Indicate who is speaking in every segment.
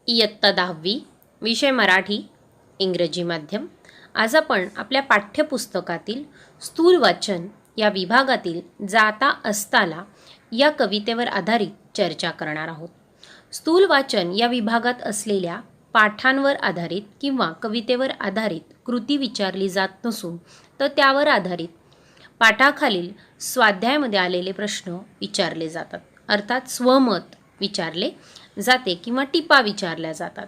Speaker 1: इयत्ता 10वी, विषय मराठी, इंग्रजी माध्यम. आज आपण आपल्या पाठ्यपुस्तकातील स्थूल वाचन या विभागातील जाता असताला या कवितेवर आधारित चर्चा करणार आहोत. स्थूल वाचन या विभागात असलेल्या पाठांवर आधारित किंवा कवितेवर आधारित कृती विचारली जात नसून तर त्यावर आधारित पाठाखालील स्वाध्यायामध्ये आलेले प्रश्न विचारले जातात. अर्थात स्वमत विचारले जाते किंवा टिपा विचारल्या जातात.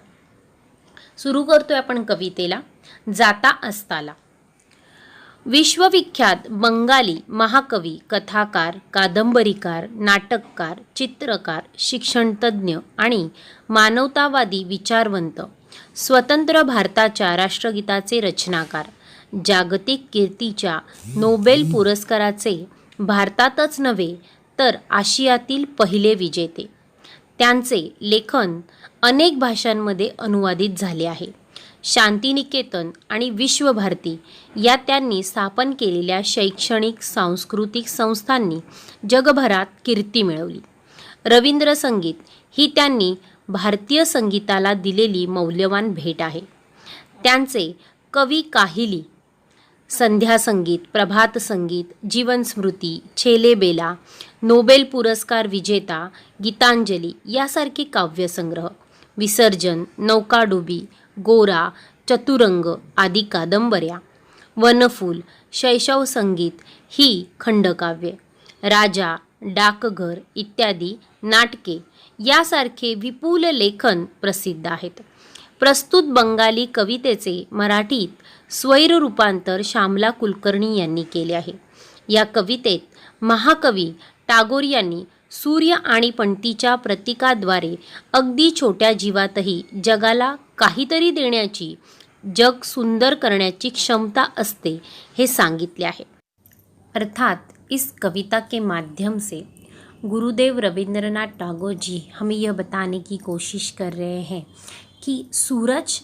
Speaker 1: सुरू करतोय आपण कवितेला. जाता असताला. विश्वविख्यात बंगाली महाकवी, कथाकार, कादंबरीकार, नाटककार, चित्रकार, शिक्षणतज्ज्ञ आणि मानवतावादी विचारवंत, स्वतंत्र भारताच्या राष्ट्रगीताचे रचनाकार, जागतिक कीर्तीच्या नोबेल पुरस्काराचे भारतातच नव्हे तर आशियातील पहिले विजेते. त्यांचे लेखन अनेक भाषांमध्ये अनुवादित झाले आहे. शांतिनिकेतन आणि विश्वभारती या त्यांनी स्थापन केलेल्या शैक्षणिक सांस्कृतिक संस्थांनी जगभरात कीर्ती मिळवली. रवींद्र संगीत ही त्यांनी भारतीय संगीताला दिलेली मौल्यवान भेट आहे. त्यांचे कवी काहिली, संध्या संगीत, प्रभात संगीत, जीवन स्मृती, छेले बेला, नोबेल पुरस्कार विजेता गीतांजली यासारखे काव्यसंग्रह, विसर्जन, नौकाडुबी, गोरा, चतुरंग आदी कादंबऱ्या, वनफूल, शैशव संगीत ही खंडकाव्ये, राजा, डाकघर इत्यादी नाटके यासारखे विपुल लेखन प्रसिद्ध आहेत. प्रस्तुत बंगाली कवितेचे मराठीत स्वैर रूपांतर श्यामला कुलकर्णी यांनी केले आहे. या कवितेत महाकवी टागोर यांनी सूर्य आणि पणतीच्या प्रतीकाद्वारे अगदी छोट्या जीवातही जगाला काहीतरी देण्याची, जग सुंदर करण्याची क्षमता असते हे सांगितले आहे. अर्थात इस कविता के माध्यम से गुरुदेव रविंद्रनाथ टैगोर जी हमें यह बताने की कोशिश कर रहे हैं कि सूरज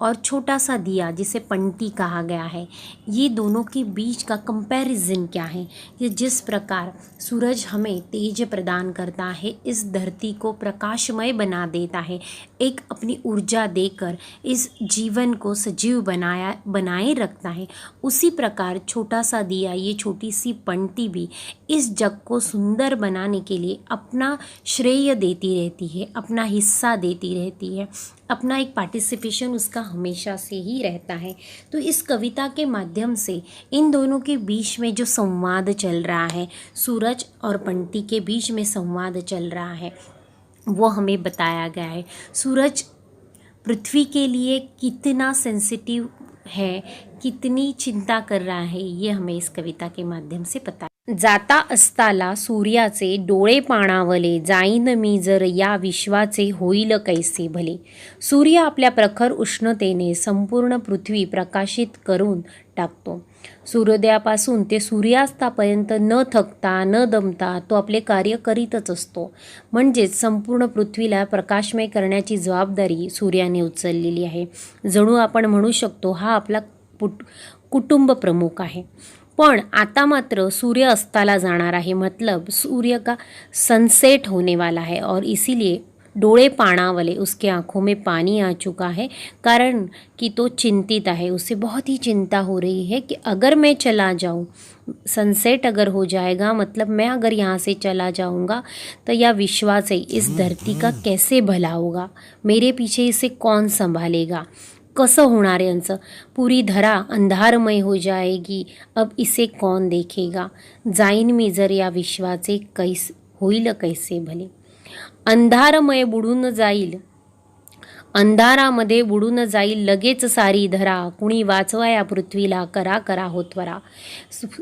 Speaker 1: और छोटा सा दिया जिसे पंटी कहा गया है, ये दोनों के बीच का कंपैरिजन क्या है. कि जिस प्रकार सूरज हमें तेज प्रदान करता है, इस धरती को प्रकाशमय बना देता है, एक अपनी ऊर्जा देकर इस जीवन को सजीव बनाए रखता है, उसी प्रकार छोटा सा दिया, ये छोटी सी पंटी भी इस जग को सुंदर बनाने के लिए अपना श्रेय देती रहती है, अपना हिस्सा देती रहती है, अपना एक पार्टिसिपेशन उसका हमेशा से ही रहता है. तो इस कविता के माध्यम से इन दोनों के बीच में जो संवाद चल रहा है, सूरज और पंटी के बीच में संवाद चल रहा है, वो हमें बताया गया है. सूरज पृथ्वी के लिए कितना सेंसिटिव है, कितनी चिंता कर रहा है, ये हमें इस कविता के माध्यम से पता. जाता असताला सूर्याचे डोळे पाणावले, जाईन मी जर या विश्वाचे होईल कैसे भले. सूर्य आपल्या प्रखर उष्णतेने संपूर्ण पृथ्वी प्रकाशित करून टाकतो. सूर्योदयापासून ते सूर्यास्तापर्यंत न थकता न दमता तो आपले कार्य करीतच असतो. म्हणजेच संपूर्ण पृथ्वीला प्रकाशमय करण्याची जबाबदारी सूर्याने उचललेली आहे. जणू आपण म्हणू शकतो हा आपला कुटुंब प्रमुख आहे. पण आता मात्र सूर्य अस्ताला जाणार आहे, मतलब सूर्य का सनसेट होने वाला है और इसीलिए डोळे पाणावले, उसके आँखों में पानी आ चुका है, कारण कि तो चिंतित है. उसे बहुत ही चिंता हो रही है कि अगर मैं चला जाऊँ, सनसेट अगर हो जाएगा, मतलब मैं अगर यहाँ से चला जाऊँगा तो या विश्वा से, इस धरती का कैसे भला होगा, मेरे पीछे इसे कौन संभालेगा, कसं होणार यांचं, पूरी धरा अंधारमय हो जाएगी, अब इसे कौन देखेगा, जाईन मी जर या विश्वाचे होईल कैसे भले. अंधारमय बुडून जाईल, अंधारामध्ये बुडून जाईल लगेच सारी धरा, कुणी वाचवा या पृथ्वीला, करा करा हो त्वरा.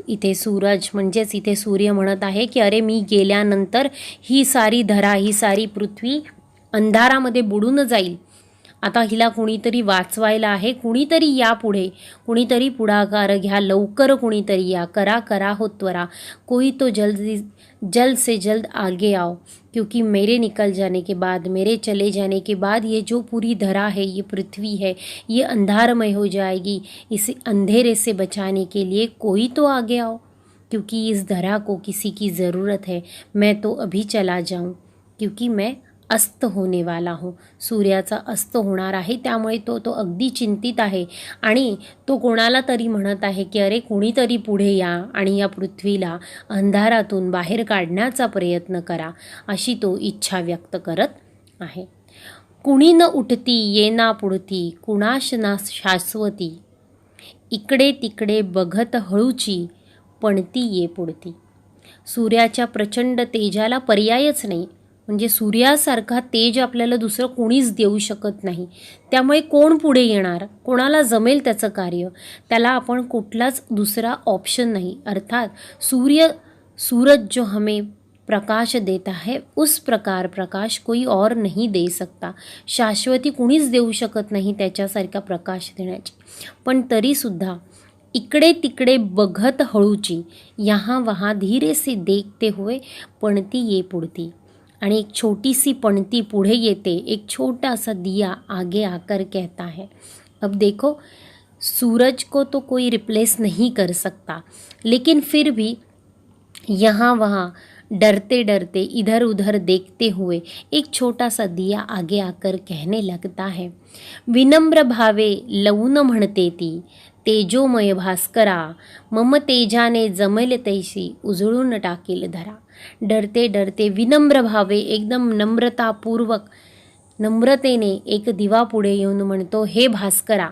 Speaker 1: इथे सूरज म्हणजेच इथे सूर्य म्हणत आहे की अरे मी गेल्यानंतर ही सारी धरा, ही सारी पृथ्वी अंधारामध्ये बुडून जाईल. आता हिला कुणीतरी वाचवायला आहे, कुणीतरी या पुढे, कुणीतरी पुढाकार घ्या, लवकर कुणीतरी या, करा करा हो त्वरा, कोई तो जल्द से जल्द आगे आओ, क्योंकि मेरे निकल जाने के बाद, मेरे चले जाने के बाद ये जो पूरी धरा है, ये पृथ्वी है, ये अंधारमय हो जाएगी. इसे अंधेरे से बचाने के लिए कोई तो आगे आओ, क्योंकि इस धरा को किसी की ज़रूरत है. मैं तो अभी चला जाऊँ, क्योंकि मैं अस्त होने वाला हूँ. सूर्याचा अस्त होणार आहे, त्यामुळे तो अगदी चिंतित आहे आणि तो कोणाला तरी म्हणत आहे की अरे कोणीतरी पुढे या आणि या पृथ्वीला अंधारातून बाहेर काढण्याचा प्रयत्न करा, अशी तो इच्छा व्यक्त करत आहे. कुणी न उठती येना पुढती, कुणाश ना शाश्वती, इकडे तिकडे बघत हळूची, पणती ये पुढती. सूर्याच्या प्रचंड तेजाला पर्यायच नाही, म्हणजे सूर्यासारखा तेज आपल्याला दुसरं कोणीच देऊ शकत नाही. त्यामुळे कोण पुढे येणार, कोणाला जमेल त्याचं कार्य, त्याला आपण कुठलाच दुसरा ऑप्शन नाही. अर्थात सूरज जो हमें प्रकाश देता है उस प्रकार प्रकाश कोई और नहीं दे सकता. शाश्वती कुणीच देऊ शकत नाही त्याच्यासारखा प्रकाश देण्याची. पण तरीसुद्धा इकडे तिकडे बघत हळूची, यहाँ वहाँ धीरे से देखते हुए पणती ये पुढती. आणि एक छोटी सी पणती पुढे येते, एक छोटा सा दिया आगे आकर कहता है. अब देखो, सूरज को तो कोई रिप्लेस नहीं कर सकता, लेकिन फिर भी यहाँ वहाँ डरते डरते इधर उधर देखते हुए एक छोटा सा दिया आगे आकर कहने लगता है. विनम्र भावे लवून म्हणते ती, तेजोमय भास्करा, मम तेजाने जमेल तैसी उजळून टाकील धरा. डरते डरते विनम्र भावे, एकदम नम्रतापूर्वक नम्रतेने एक दिवा पुढे येऊन म्हणतो, हे भास्करा.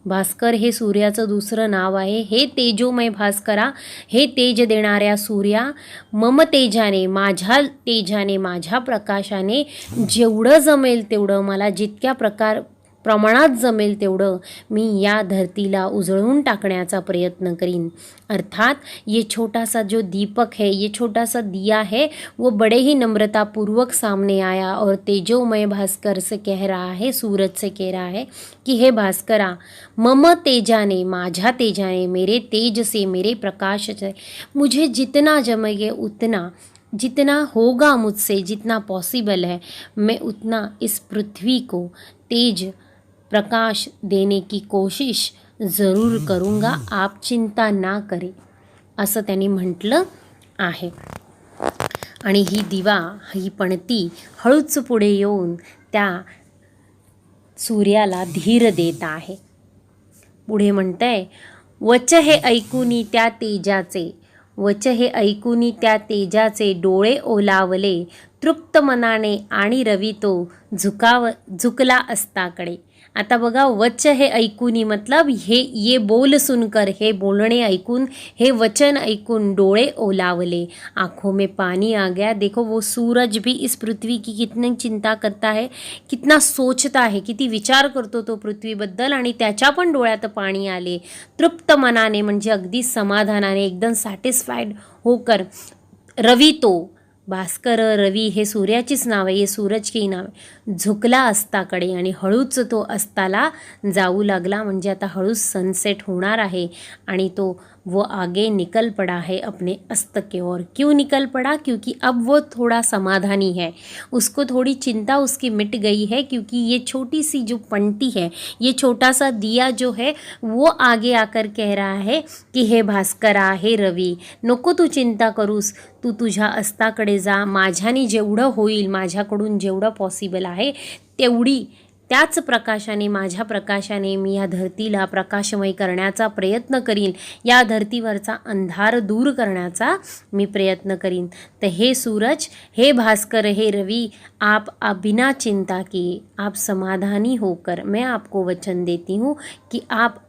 Speaker 1: भास्कर हे सूर्याचं दुसरं नाव आहे. हे तेजोमय भास्करा, हे तेज देणाऱ्या सूर्या, मम तेजाने, माझ्या तेजाने, माझ्या प्रकाशाने जेवढं जमेल तेवढं, मला जितक्या प्रमाणात जमेल तेवढं मी या धरतीला उजळून टाकण्याचा प्रयत्न करीन. अर्थात ये छोटा सा जो दीपक है, ये छोटा सा दिया है, वो बड़े ही नम्रतापूर्वक सामने आया और तेजोमय भास्कर से कह रहा है, सूरज से कह रहा है कि हे भास्करा, मम तेजाने, माझ्या तेजाने, मेरे तेज से, मेरे प्रकाश से मुझे जितना जमेगा उतना, जितना होगा मुझसे, जितना पॉसिबल है, मैं उतना इस पृथ्वी को तेज प्रकाश देने की कोशिश जरूर करूँगा, आप चिंता ना करें, असं त्यांनी म्हटलं आहे. आणि ही पणती हळूच पुढे येऊन त्या सूर्याला धीर देत आहे. पुढे म्हणतंय, वच हे ऐकूनी त्या तेजाचे, वच हे ऐकूनी त्या तेजाचे डोळे ओलावले, तृप्त मनाने आणि रवी तो झुकला अस्ताकडे. आता बघा, वच हे ऐकूनी मतलब ये बोल सुनकर, हे बोलणे ऐकून, हे वचन ऐकून डोळे ओलावले, आँखों में पानी आ गया. देखो वो सूरज भी इस पृथ्वी की कितनी चिंता करता है, कितना सोचता है, किती विचार करतो तो पृथ्वीबद्दल, आणि त्याच्या पण डोळ्यात पाणी आले. तृप्त मनाने म्हणजे अगदी समाधानाने, एकदम सॅटिस्फाईड होकर, रवी तो, भास्कर, रवी हे सूर्याचीच नाव आहे, हे सूरज की नाव आहे, झुकला अस्ताकडे, आणि हळूच तो अस्ताला जाऊ लागला. म्हणजे आता हळूच सनसेट होणार आहे आणि तो वो आगे निकल पड़ा है अपने अस्त के ओर. क्यों निकल पड़ा? क्योंकि अब वो थोड़ा समाधानी है, उसको थोड़ी चिंता उसकी मिट गई है, क्योंकि ये छोटी सी जो पंक्ति है, ये छोटा सा दिया जो है, वो आगे आकर कह रहा है कि हे भास्करा, हे रवी, नको तू चिंता करूस, तू तुझ्या अस्ताकडे जा, माझ्याने जेवढं होईल, माझ्याकडून जेवढं पॉसिबल आहे तेवढी, त्याच प्रकाशाने, माझ्या प्रकाशाने मी या धरतीला प्रकाशमय करण्याचा प्रयत्न करीन, या धरतीवरचा अंधार दूर करण्याचा मी प्रयत्न करीन. तर हे सूरज, हे भास्कर, हे रवि, आप बिना चिंता किए, आप समाधानी होकर, मैं आपको वचन देती हूँ कि आप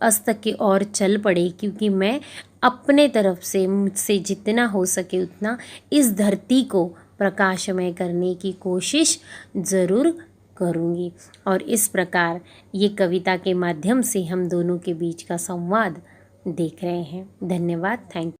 Speaker 1: अस्त के ओर चल पड़े, क्योंकि मैं अपने तरफ से, मुझसे जितना हो सके उतना इस धरती को प्रकाशमय करने की कोशिश ज़रूर करूँगी. और इस प्रकार ये कविता के माध्यम से हम दोनों के बीच का संवाद देख रहे हैं. धन्यवाद. Thank you.